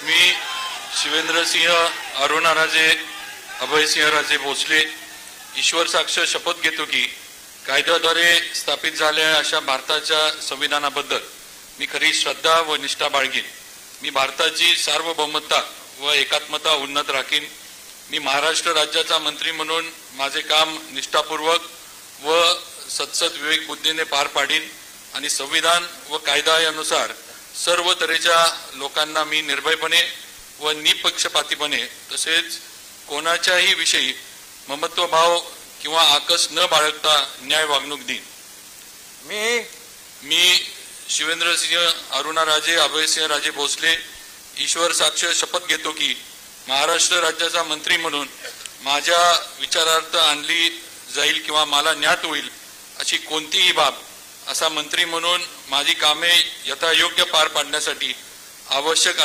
मी शिवेंद्रसिंह अरुणाराजे अभयसिंहराजे भोसले ईश्वर साक्ष शपथ घेतो की कायद्याद्वारे स्थापित झालेल्या अशा भारताच्या संविधानाबद्दल मी खरी श्रद्धा व निष्ठा बाळगीन। मी भारताची सार्वभौमता व एकात्मता उन्नत राखीन। मी महाराष्ट्र राज्याचा मंत्री म्हणून माझे काम निष्ठापूर्वक व सत्सद विवेक बुद्धीने पार पाडीन आणि संविधान व कायदा यानुसार सर्व तऱ्हेच्या लोकांना मी निर्भयपणे व निपक्षपातीपणे तसेच कोणाच्याही विषयी ममत्वभाव किंवा आकस न बाळगता न्याय वागणूक देईन। मी शिवेंद्रसिंह अरुणाराजे अभयसिंहराजे भोसले ईश्वर साक्ष शपथ घेतो की महाराष्ट्र राज्याचा मंत्री म्हणून माझ्या विचारार्थ आणली जाईल किंवा मला ज्ञात होईल अशी कोणतीही बाब असा मंत्री म्हणून माझी कामे यथायोग्य पार पाडण्यासाठी आवश्यक